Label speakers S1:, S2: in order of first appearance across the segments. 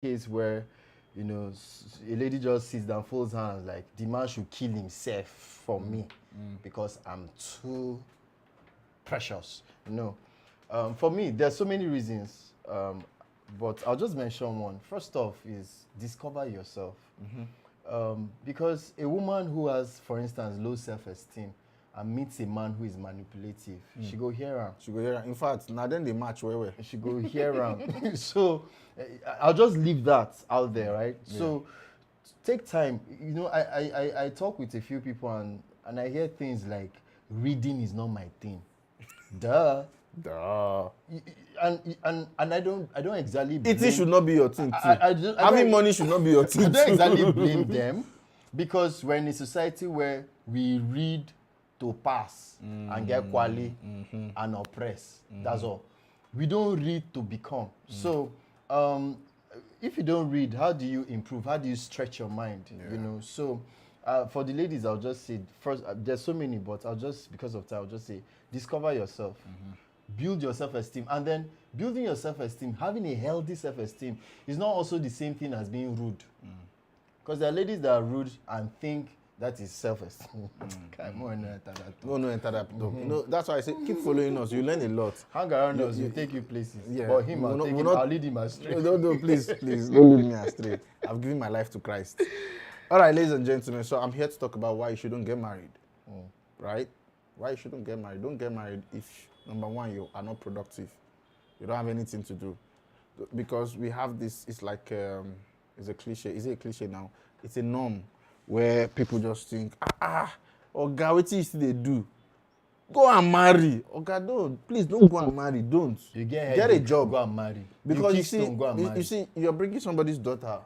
S1: case where, a lady just sits down, folds hands, like the man should kill himself for me because I'm too precious. For me, there's so many reasons, but I'll just mention one. First off is discover yourself. Because a woman who has, for instance, low self-esteem and meets a man who is manipulative, she go hear him.
S2: She go here. In fact, now then they match well.
S1: She go hear him. So I'll just leave that out there, right?
S2: Yeah.
S1: So take time. I talk with a few people and I hear things like reading is not my thing. Duh. And I don't exactly blame,
S2: Eating should not be your thing too. Having money should not be your thing
S1: I
S2: too.
S1: don't exactly blame them because we're in a society where we read to pass and get quali and oppress. That's all. We don't read to become. So if you don't read, how do you improve? How do you stretch your mind? So for the ladies, I'll just say first, there's so many, but because of time, I'll just say discover yourself. Build your self-esteem. And then building your self-esteem, having a healthy self-esteem is not also the same thing as being rude. Because there are ladies that are rude and think that is self-esteem.
S2: No, enter that. That's why I say keep following us. You learn a lot.
S1: Hang around us, we'll take you places.
S2: Yeah.
S1: But him, I'll lead him astray.
S2: No, please, don't lead me astray. I've given my life to Christ. All right, ladies and gentlemen, so I'm here to talk about why you shouldn't get married. Right? Why you shouldn't get married. Don't get married if, number one, you are not productive. You don't have anything to do. Because we have this, it's like, it's a cliche. Is it a cliche now? It's a norm where people just think, Oga, what you still they do? Go and marry. Oga, please don't go and marry. Don't.
S1: You get
S2: a job.
S1: Go and marry.
S2: Because
S1: you
S2: see, you're bringing somebody's daughter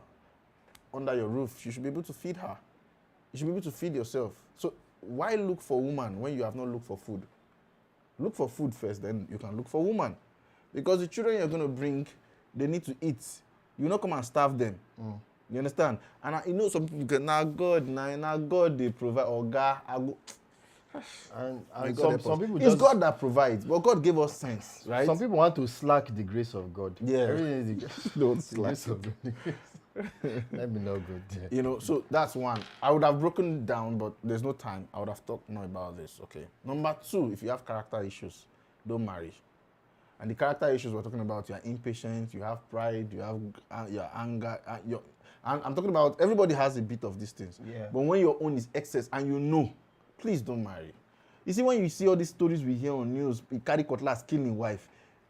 S2: under your roof. You should be able to feed her. You should be able to feed yourself. So why look for woman when you have not looked for food? Look for food first, then you can look for woman. Because the children you're going to bring, they need to eat. You not come and starve them. You understand? And some people get, now God they provide. Or God, I go.
S1: And some people
S2: it's God that provides, but God gave us sense, right?
S1: Some people want to slack the grace of God.
S2: Yeah.
S1: Everything is
S2: Don't
S1: the
S2: slack.
S1: grace of God. Let me not go there.
S2: So that's one. I would have broken it down, but there's no time. I would have talked more about this, okay? Number two, if you have character issues, don't marry. And the character issues we're talking about, you're impatient, you have pride, you have your anger. And I'm talking about everybody has a bit of these things.
S1: Yeah.
S2: But when your own is excess and please don't marry. You see, when you see all these stories we hear on news, you carry cutlass killing wife.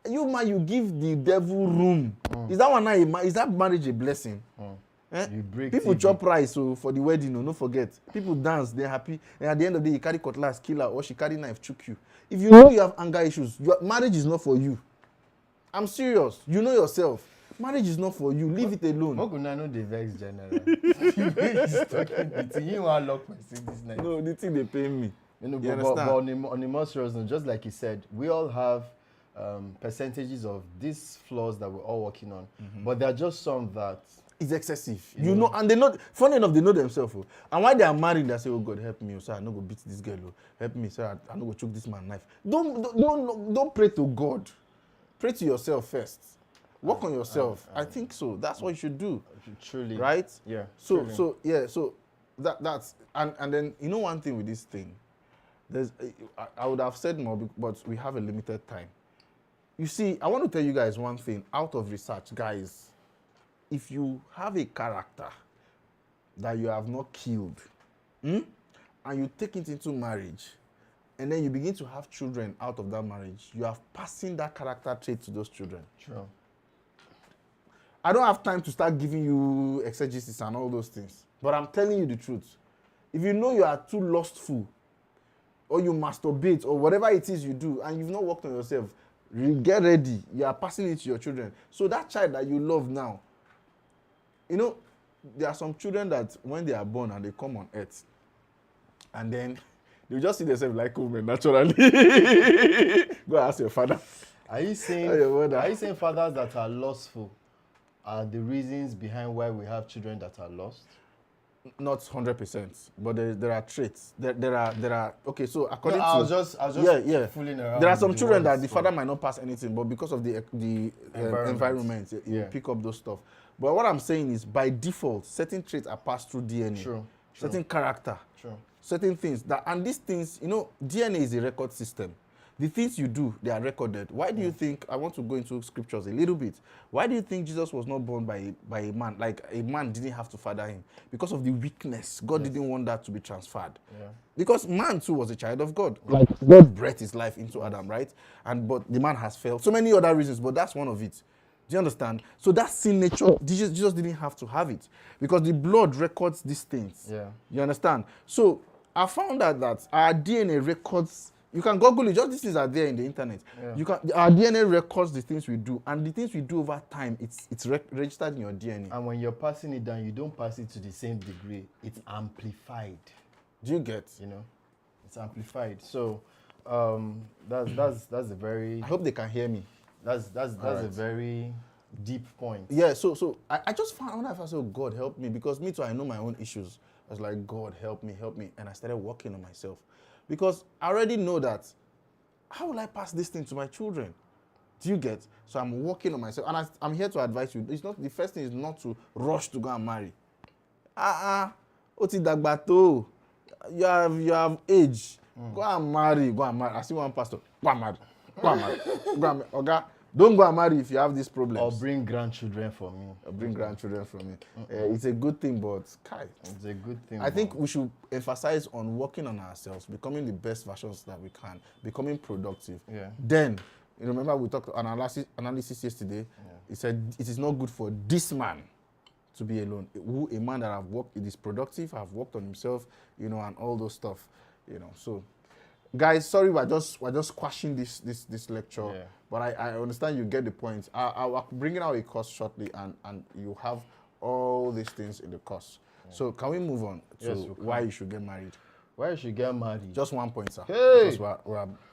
S2: You give the devil room. Is that one is that marriage a blessing?
S1: You break
S2: People
S1: TV.
S2: chop rice for the wedding, don't forget. People dance, they're happy. And at the end of the day, you carry cutlass, kill her, or she carry knife, choke you. If you know you have anger issues, your marriage is not for you. I'm serious. You know yourself. Marriage is not for you. Leave it alone.
S1: Moguna know the vex general. He's talking the thing. You want to lock myself this night.
S2: No, the thing they pay me.
S1: But
S2: understand?
S1: on the more serious note, just like he said, we all have percentages of these flaws that we're all working on. But there are just some that
S2: it's excessive. And they know, funny enough, they know themselves. And while they are married, they say, oh God, help me, sir, I no go beat this girl. Help me, sir, I no go choke this man knife. Don't pray to God. Pray to yourself first. Work on yourself. I think so. That's what you should do.
S1: Truly.
S2: Right?
S1: Yeah.
S2: So that's and then one thing with this thing, I would have said more, but we have a limited time. You see, I want to tell you guys one thing out of research, guys. If you have a character that you have not killed, and you take it into marriage, and then you begin to have children out of that marriage, you are passing that character trait to those children.
S1: Sure.
S2: I don't have time to start giving you exegesis and all those things, but I'm telling you the truth. If you know you are too lustful, or you masturbate, or whatever it is you do, and you've not worked on yourself, get ready. You are passing it to your children. So that child that you love now, there are some children that when they are born and they come on earth, and then they just see themselves like women naturally. Go ask your father.
S1: Are you saying fathers that are lustful are the reasons behind why we have children that are lost?
S2: Not 100%, but there are traits. There are. Okay, so according to
S1: I was just fooling around.
S2: There are some children that the father might not pass anything, but because of the environment, you
S1: Yeah.
S2: pick up those stuff. But what I'm saying is, by default, certain traits are passed through DNA.
S1: True.
S2: Certain character.
S1: True.
S2: Certain things and these things, DNA is a record system. The things you do, they are recorded. Why do you think, I want to go into scriptures a little bit. Why do you think Jesus was not born by a man? Like a man didn't have to father him because of the weakness. God didn't want that to be transferred.
S1: Yeah.
S2: Because man too was a child of God. Like God breathed his life into Adam, right? But the man has failed. So many other reasons, but that's one of it. Do you understand? So that sin nature, Jesus didn't have to have it because the blood records these things.
S1: Yeah.
S2: You understand? So I found out that our DNA records. You can Google it. Just these things are there in the internet. Yeah. Our DNA records the things we do, and the things we do over time. It's registered in your DNA.
S1: And when you're passing it down, you don't pass it to the same degree. It's amplified.
S2: Do you get?
S1: It's amplified. So that's a very.
S2: I hope they can hear me.
S1: That's right. A very deep point.
S2: Yeah. So I just found out. I said, oh, God help me, because me too. I know my own issues. I was like, God help me, and I started working on myself. Because I already know that, how will I pass this thing to my children? Do you get? So I'm working on myself. And I'm here to advise you. The first thing is not to rush to go and marry. Oti dagbato. You have age. Go and marry. I see one pastor. Go and marry. Okay? Don't go and marry if you have these problems.
S1: Or bring grandchildren for me.
S2: It's a good thing, but
S1: it's a good thing.
S2: I think we should emphasize on working on ourselves, becoming the best versions that we can, becoming productive.
S1: Yeah.
S2: Then, remember we talked analysis yesterday. Yeah. It said it is not good for this man to be alone. A man that it is productive, have worked on himself, and all those stuff, So, guys, sorry, we're just squashing this lecture. Yeah. But I understand you get the point. I'll bring out a course shortly, and you have all these things in the course. Yeah. So can we move on to why you should get married?
S1: Why you should get married?
S2: Just one point, sir.
S1: Hey!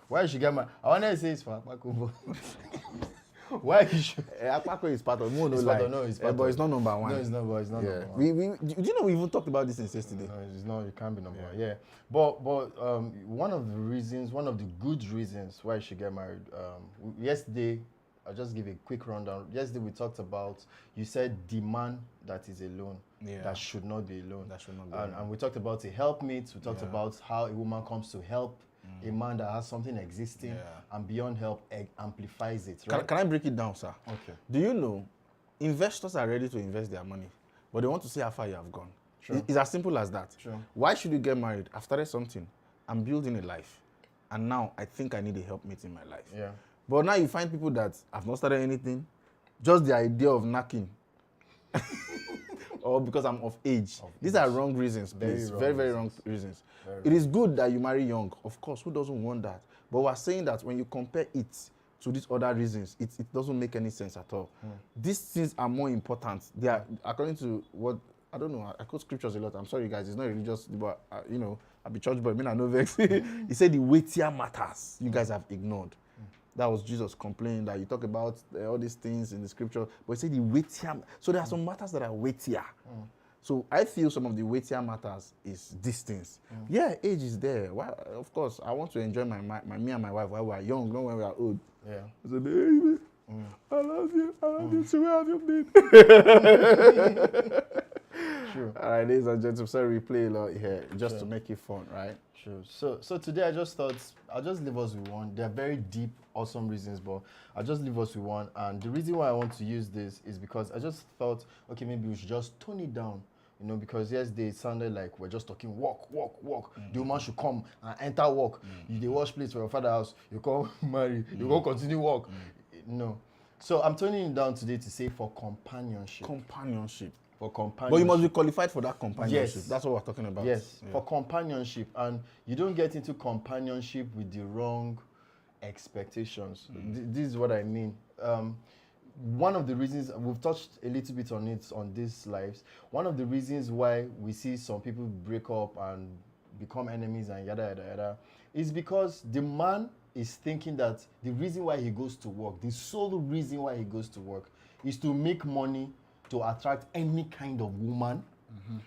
S1: Why you should get married? I want to say it's for Akpako. Why you should?
S2: Akpako is part of but it's not number one.
S1: No, it's not. But it's not number
S2: one. Do you know we even talked about this since yesterday?
S1: No, it's not. It can't be number one. Yeah, but one of the good reasons why you should get married. Yesterday, I'll just give a quick rundown. Yesterday we talked about. You said the man that is alone. Yeah. That should not be alone. And we talked about a helpmate. We talked about how a woman comes to help. A man that has something existing and beyond help amplifies it, right?
S2: Can I break it down, sir?
S1: Okay.
S2: Do you know investors are ready to invest their money, but they want to see how far you have gone? Sure. It's as simple as that.
S1: Sure.
S2: Why should you get married? I've started something. I'm building a life. And now I think I need a helpmate in my life.
S1: Yeah.
S2: But now you find people that have not started anything, just the idea of knacking. Or because I'm of age. These are wrong reasons, please. Very wrong reasons. It is good that you marry young. Of course, who doesn't want that? But we're saying that when you compare it to these other reasons, it doesn't make any sense at all. These things are more important. They are, according to what, I don't know, I quote scriptures a lot. I'm sorry, guys, it's not religious, but, I'll be church boy, I know vex. He said the weightier matters you guys have ignored. That was Jesus complaining that you talk about all these things in the scripture, but he said the weightier. So there are some matters that are weightier. So I feel some of the weightier matters is distance. Yeah, age is there. Why? Of course, I want to enjoy me and my wife while we are young, not when we are old.
S1: Yeah.
S2: I said, baby, I love you. So where have you been?
S1: True.
S2: All right, ladies and gentlemen, sorry we play a lot here just to make it fun, right?
S1: True. So today I just thought I'll just leave us with one. They're very deep, awesome reasons, but I'll just leave us with one. And the reason why I want to use this is because I just thought, okay, maybe we should just tone it down. Because yesterday it sounded like we're just talking walk. The woman should come and enter work. They wash plates for your father's house. You come marry. You go continue work. No. So I'm toning it down today to say for companionship. For companionship.
S2: But you must be qualified for that companionship.
S1: Yes.
S2: That's what we're talking about.
S1: Yes, for companionship. And you don't get into companionship with the wrong expectations. This is what I mean. One of the reasons, we've touched a little bit on it on these lives, one of the reasons why we see some people break up and become enemies and yada, is because the man is thinking that the reason why he goes to work, the sole reason why he goes to work, is to make money to attract any kind of woman.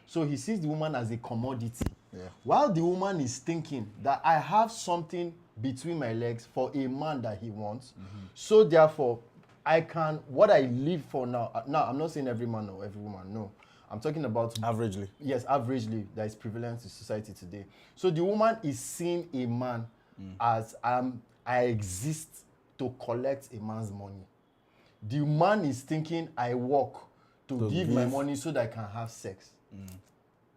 S1: So he sees the woman as a commodity. Yeah. While the woman is thinking that I have something between my legs for a man that he wants, so therefore, what I live for now. Now, I'm not saying every man or every woman. No, I'm talking about
S2: Averagely.
S1: yes, averagely that is prevalent in society today. So the woman is seeing a man as I exist to collect a man's money. The man is thinking I work to give my money so that I can have sex.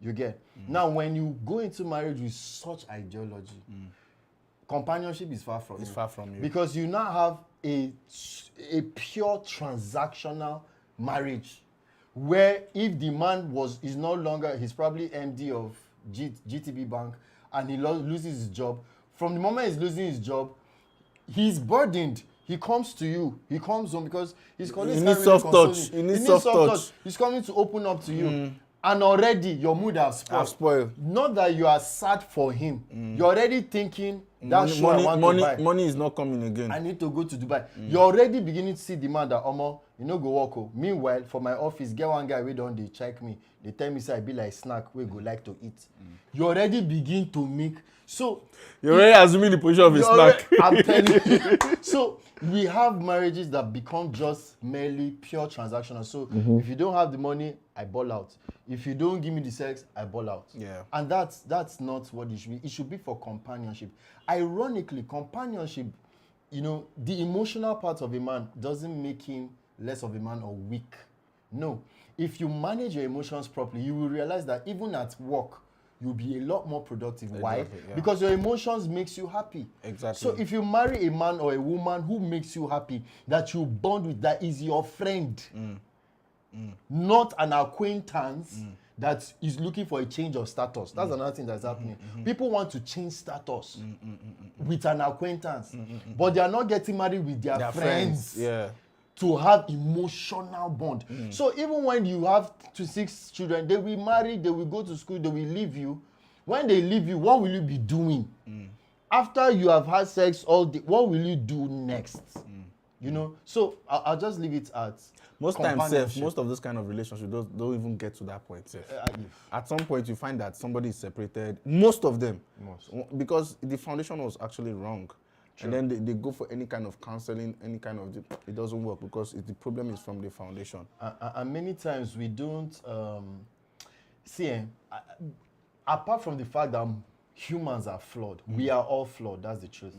S1: You get? Now, when you go into marriage with such ideology, companionship is far from you.
S2: It's far from you.
S1: Because you now have a pure transactional marriage where if the man is no longer, he's probably MD of GTB Bank and he loses his job, from the moment he's losing his job, he's burdened. He comes to you. He comes home because his colleagues can't really console him.
S2: He needs soft touch.
S1: He's coming to open up to you. And already your mood has spoiled. Not that you are sad for him. You're already thinking that shoe I want to buy.
S2: Money is not coming again.
S1: I need to go to Dubai. You're already beginning to see demand that Omo, you know go work. Oh. Meanwhile, for my office, get one guy wey don dey check me. They tell me say I be like snack wey go like to eat. You already begin to make so
S2: you're already assuming the position of a snack.
S1: I'm telling you. So we have marriages that become just merely pure transactional. So if you don't have the money, I ball out. If you don't give me the sex, I ball out.
S2: Yeah.
S1: And that's not what it should be. It should be for companionship. Ironically, companionship, you know, the emotional part of a man doesn't make him less of a man or weak. No. If you manage your emotions properly, you will realize that even at work, you'll be a lot more productive.
S2: Exactly,
S1: Why?
S2: yeah.
S1: Because your emotions makes you happy.
S2: Exactly.
S1: So if you marry a man or a woman who makes you happy, that you bond with, that is your friend, not an acquaintance that is looking for a change of status. That's another thing that's happening. People want to change status with an acquaintance, but they are not getting married with their friends.
S2: Yeah.
S1: To have emotional bond. So even when you have 6 children, they will marry, they will go to school, they will leave you. When they leave you, what will you be doing? After you have had sex all day, what will you do next? You know? So I'll just leave it at
S2: most times, most of those kind of relationships don't even get to that point. At some point, you find that somebody is separated. Most of them. Because the foundation was actually wrong. True. And then they go for any kind of counseling, any kind of... It doesn't work because the problem is from the foundation.
S1: And many times we don't... apart from the fact that humans are flawed, we are all flawed, that's the truth.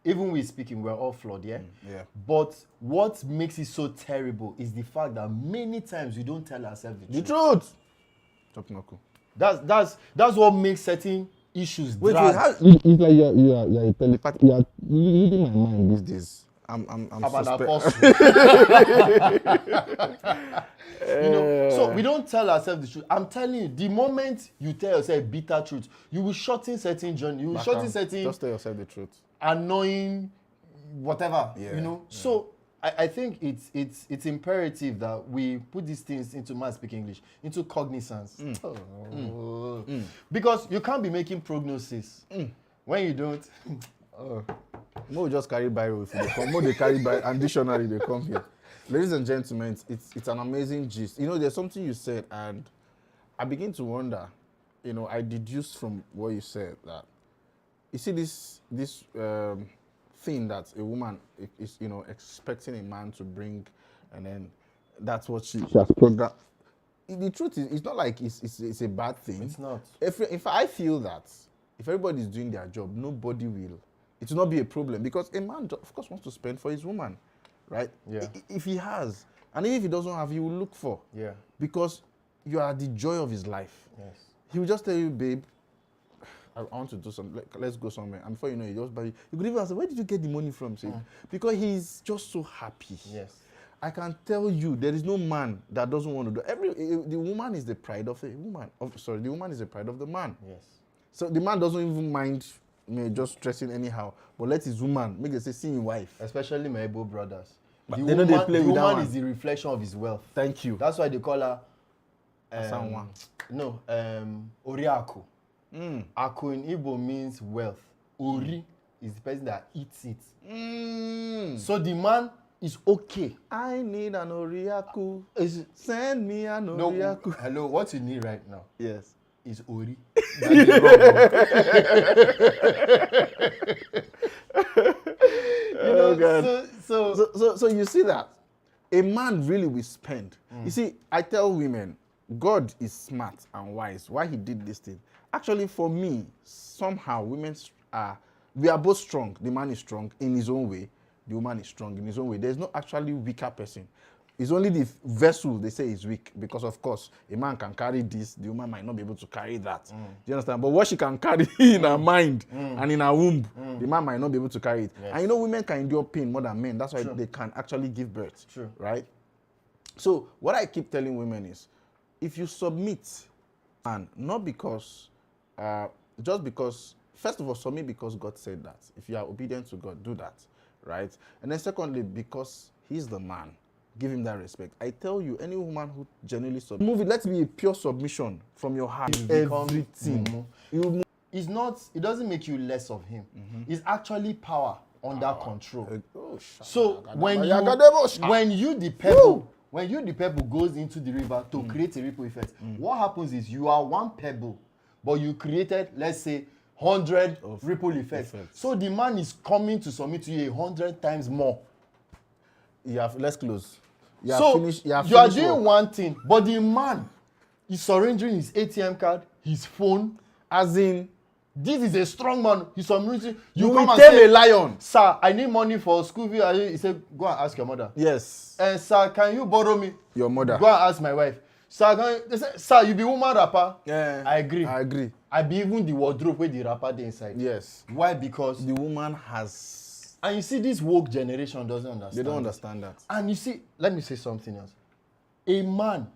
S1: Even we speaking, we're all flawed, yeah?
S2: Yeah.
S1: But what makes it so terrible is the fact that many times we don't tell ourselves the
S2: truth.
S1: That's what makes certain issues
S2: wait,
S1: drag.
S2: It's like you're a telepath. You're reading my mind these days. I'm an apostle.
S1: You know, so we don't tell ourselves the truth. I'm telling you, the moment you tell yourself bitter truth, you will shorten certain journey. You will shorten certain.
S2: Just tell yourself the truth.
S1: Annoying, whatever.
S2: Yeah,
S1: you know. Yeah. So I think it's imperative that we put these things into, man speak English, into cognizance. Because you can't be making prognosis when you don't.
S2: More just carry biro if they come. More they carry biro and dictionary they come here. Ladies and gentlemen, it's an amazing gist. You know, there's something you said and I begin to wonder, you know, I deduced from what you said that you see this thing that a woman is, you know, expecting a man to bring, and then that's what she has programmed. The truth is, it's not like it's a bad thing.
S1: It's not.
S2: If I feel that if everybody is doing their job, nobody will. It will not be a problem because a man, of course, wants to spend for his woman, right?
S1: Yeah.
S2: If he has, and even if he doesn't have, he will look for.
S1: Yeah.
S2: Because you are the joy of his life.
S1: Yes.
S2: He will just tell you, babe, I want to do something. Let's go somewhere. And before you know it, just buy. You could even ask, where did you get the money from? See? Because he's just so happy.
S1: Yes.
S2: I can tell you, there is no man that doesn't want to do. The woman is the pride of a woman. The woman is the pride of the man.
S1: Yes.
S2: So the man doesn't even mind just stressing anyhow. But let his woman make them say, see your wife.
S1: Especially my Igbo brothers.
S2: But the woman
S1: is the reflection of his wealth.
S2: Thank you.
S1: That's why they call her Oriaku. Aku in Igbo means wealth. Ori is the person that eats it. So the man is okay.
S2: I need an Oriaku. Send me an Oriaku.
S1: No, hello, what you need right now?
S2: Yes.
S1: Is Ori.
S2: God. So you see that. a man really will spend. You see, I tell women, God is smart and wise. Why he did this thing? Actually, for me, somehow we are both strong. The man is strong in his own way. The woman is strong in his own way. There's no actually weaker person. It's only the vessel they say is weak because, of course, a man can carry this, the woman might not be able to carry that. Do you understand? But what she can carry in her mind and in her womb, the man might not be able to carry it.
S1: Yes.
S2: And you know, women can endure pain more than men. That's why they can actually give birth.
S1: True.
S2: Right? So what I keep telling women is, if you submit, and not because, just because, first of all, submit because God said that. If you are obedient to God, do that. Right? And then secondly, because he's the man. Give him that respect. I tell you, any woman who genuinely submits, move it. Let's be a pure submission from your heart. Everything.
S1: It doesn't make you less of him. It's actually power under control.
S2: Oh,
S1: So when you the pebble goes into the river to create a ripple effect, what happens is you are one pebble, but you created, let's say, 100 ripple effects. So the man is coming to submit to you 100 times more.
S2: Let's close. You
S1: are doing one thing, but the man is surrendering his ATM card, his phone,
S2: as in,
S1: this is a strong man. He's surrendering.
S2: You come and say, a lion.
S1: Sir, I need money for school fee. He said, go and ask your mother.
S2: Yes.
S1: And sir, can you borrow me?
S2: Your mother.
S1: Go and ask my wife. Sir, they say, sir, you be woman rapper.
S2: Yeah.
S1: I agree. I be even the wardrobe where the rapper dey inside.
S2: Yes.
S1: Why? Because
S2: the woman has.
S1: And you see, this woke generation doesn't understand.
S2: They don't understand that.
S1: And you see, let me say something else. A man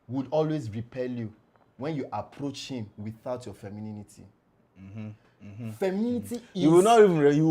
S1: would always repel you when you approach him without your femininity. Femininity is...
S2: You will not even... You